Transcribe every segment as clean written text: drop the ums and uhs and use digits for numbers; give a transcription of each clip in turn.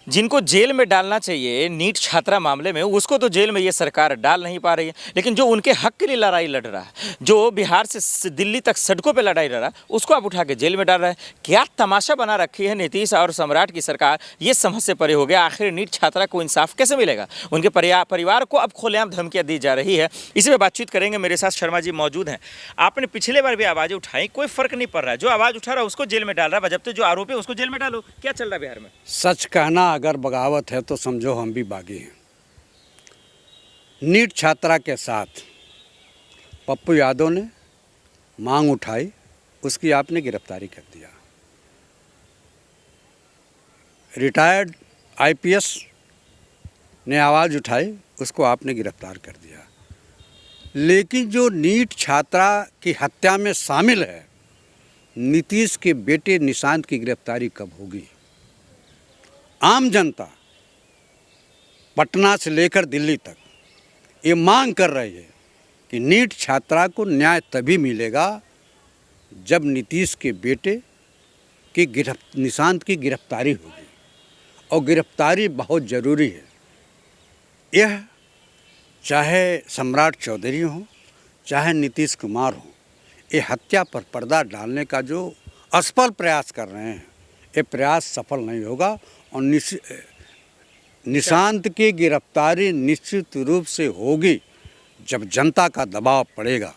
जिनको जेल में डालना चाहिए नीट छात्रा मामले में, उसको तो जेल में ये सरकार डाल नहीं पा रही है। लेकिन जो उनके हक के लिए लड़ाई लड़ रहा है, जो बिहार से दिल्ली तक सड़कों पे लड़ाई लड़ रहा है, उसको आप उठा के जेल में डाल रहा है। क्या तमाशा बना रखी है नीतीश और सम्राट की सरकार, ये समझ से परे हो गया। आखिर नीट छात्रा को इंसाफ कैसे मिलेगा? उनके परिवार को अब खुलेआम धमकियां दी जा रही है। इसी पे बातचीत करेंगे। मेरे साथ शर्मा जी मौजूद हैं। आपने पिछले बार भी आवाज़ें उठाई, कोई फर्क नहीं पड़ रहा है। जो आवाज़ उठा रहा है उसको जेल में डाल रहा है, बजबते जो आरोपी है उसको जेल में डालो। क्या चल रहा है बिहार में? सच कहना अगर बगावत है तो समझो हम भी बागी हैं। नीट छात्रा के साथ पप्पू यादव ने मांग उठाई, उसकी आपने गिरफ्तारी कर दिया। रिटायर्ड आईपीएस ने आवाज़ उठाई, उसको आपने गिरफ्तार कर दिया। लेकिन जो नीट छात्रा की हत्या में शामिल है, नीतीश के बेटे निशांत की गिरफ्तारी कब होगी? आम जनता पटना से लेकर दिल्ली तक ये मांग कर रही है कि नीट छात्रा को न्याय तभी मिलेगा जब नीतीश के बेटे की निशांत की गिरफ्तारी होगी, और गिरफ्तारी बहुत ज़रूरी है। यह चाहे सम्राट चौधरी हो, चाहे नीतीश कुमार हो, ये हत्या पर पर्दा डालने का जो असफल प्रयास कर रहे हैं, ये प्रयास सफल नहीं होगा। और निशांत की गिरफ्तारी निश्चित रूप से होगी जब जनता का दबाव पड़ेगा।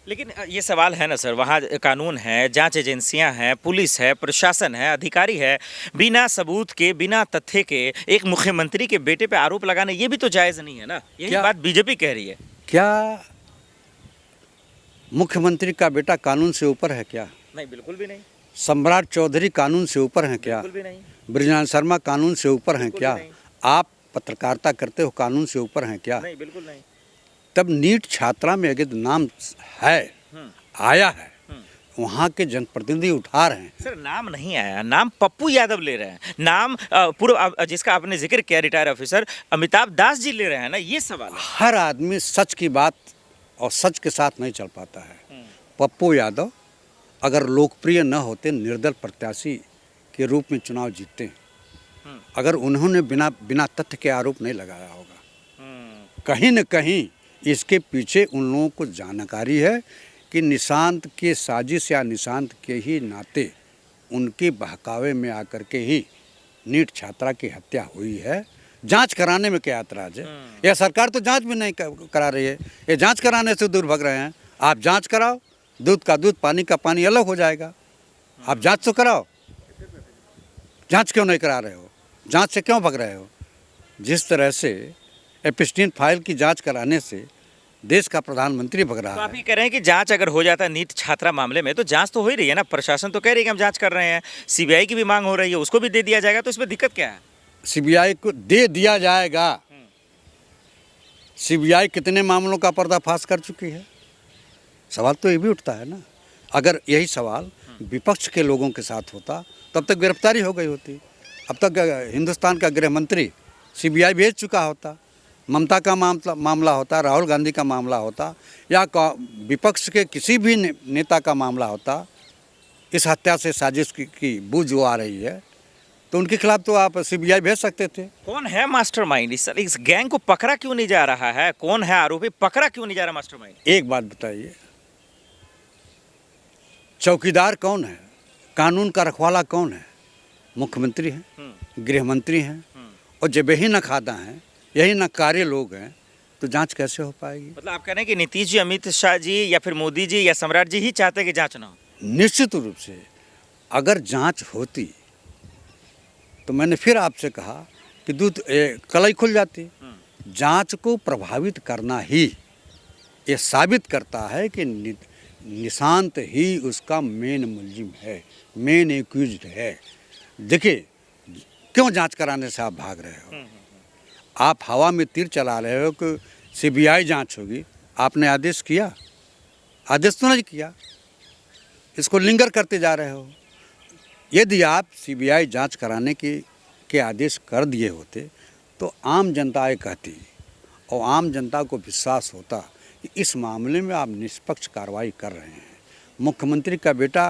लेकिन ये सवाल है ना सर, वहाँ कानून है, जांच एजेंसियां हैं, पुलिस है, प्रशासन है, अधिकारी है। बिना सबूत के, बिना तथ्य के एक मुख्यमंत्री के बेटे पे आरोप लगाना ये भी तो जायज़ नहीं है ना। यही बात बीजेपी कह रही है। क्या मुख्यमंत्री का बेटा कानून से ऊपर है क्या? नहीं, बिल्कुल भी नहीं। सम्राट चौधरी कानून से ऊपर हैं क्या? बिल्कुल भी नहीं। ब्रिजलाल शर्मा कानून से ऊपर हैं क्या? आप पत्रकारिता करते हो, कानून से ऊपर हैं क्या? नहीं, बिल्कुल नहीं। तब नीट छात्रा में अगर नाम है, आया है, वहाँ के जनप्रतिनिधि उठा रहे हैं। सर नाम नहीं आया, नाम पप्पू यादव ले रहे हैं। नाम पूर्व जिसका आपने जिक्र किया, रिटायर ऑफिसर अमिताभ दास जी ले रहे हैं ना। ये सवाल है। हर आदमी सच की बात और सच के साथ नहीं चल पाता है। पप्पू यादव अगर लोकप्रिय न होते, निर्दल प्रत्याशी के रूप में चुनाव जीतते हैं, अगर उन्होंने बिना तथ्य के आरोप नहीं लगाया होगा। कहीं न कहीं इसके पीछे उन लोगों को जानकारी है कि निशांत के साजिश या निशांत के ही नाते उनके बहकावे में आकर के ही नीट छात्रा की हत्या हुई है। जांच कराने में क्या ऐतराज है? यह सरकार तो जांच भी नहीं करा रही है। ये जांच कराने से दूर भाग रहे हैं। आप जांच कराओ, दूध का दूध, पानी का पानी अलग हो जाएगा। आप जांच तो कराओ। जांच क्यों नहीं करा रहे हो? जांच से क्यों भाग रहे हो? जिस तरह से एपिस्टीन फाइल की जांच कराने से देश का प्रधानमंत्री भाग रहा है। तो आप ये कह रहे हैं कि जांच अगर हो जाता है नीट छात्रा मामले में, तो जांच तो हो ही रही है ना। प्रशासन तो कह रही है कि हम जांच कर रहे हैं, सीबीआई की भी मांग हो रही है, उसको भी दे दिया जाएगा। तो इसमें दिक्कत क्या है? सीबीआई को दे दिया जाएगा। सीबीआई कितने मामलों का पर्दाफाश कर चुकी है? सवाल तो ये भी उठता है ना। अगर यही सवाल विपक्ष के लोगों के साथ होता तब तक गिरफ्तारी हो गई होती। अब तक हिंदुस्तान का गृह मंत्री सीबीआई भेज चुका होता। ममता का मामला होता, राहुल गांधी का मामला होता, या विपक्ष के किसी भी नेता का मामला होता। इस हत्या से साजिश की बू जो आ रही है, तो उनके खिलाफ तो आप सीबीआई भेज सकते थे। कौन है मास्टरमाइंड? इस गैंग को पकड़ा क्यों नहीं जा रहा है? कौन है आरोपी? पकड़ा क्यों नहीं जा रहा मास्टरमाइंड? एक बात बताइए, चौकीदार कौन है? कानून का रखवाला कौन है? मुख्यमंत्री हैं, गृह मंत्री हैं। और जब यही नखादा हैं, यही नकारे लोग हैं, तो जांच कैसे हो पाएगी? मतलब आप कह रहे हैं कि नीतीश जी, अमित शाह जी, या फिर मोदी जी या सम्राट जी ही चाहते हैं कि जांच ना हो? निश्चित रूप से अगर जांच होती तो मैंने फिर आपसे कहा कि दूध कलाई खुल जाती। जांच को प्रभावित करना ही ये साबित करता है कि निशांत ही उसका मेन मुलजिम है, मेन एक्यूज्ड है। देखिए, क्यों जांच कराने से आप भाग रहे हो? आप हवा में तीर चला रहे हो कि सीबीआई जांच होगी। आपने आदेश किया? आदेश तो नहीं किया। इसको लिंगर करते जा रहे हो। यदि आप सीबीआई जांच कराने के आदेश कर दिए होते तो आम जनता ये कहती, और आम जनता को विश्वास होता कि इस मामले में आप निष्पक्ष कार्रवाई कर रहे हैं। मुख्यमंत्री का बेटा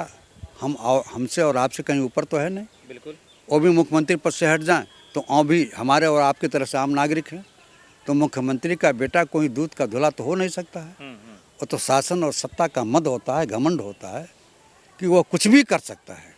हमसे और आपसे कहीं ऊपर तो है नहीं। बिल्कुल। वो भी मुख्यमंत्री पद से हट जाएं तो और भी हमारे और आपकी तरह से आम नागरिक हैं। तो मुख्यमंत्री का बेटा कोई दूध का धुला तो हो नहीं सकता है। वो तो शासन और सत्ता का मद होता है, घमंड होता है कि वो कुछ भी कर सकता है।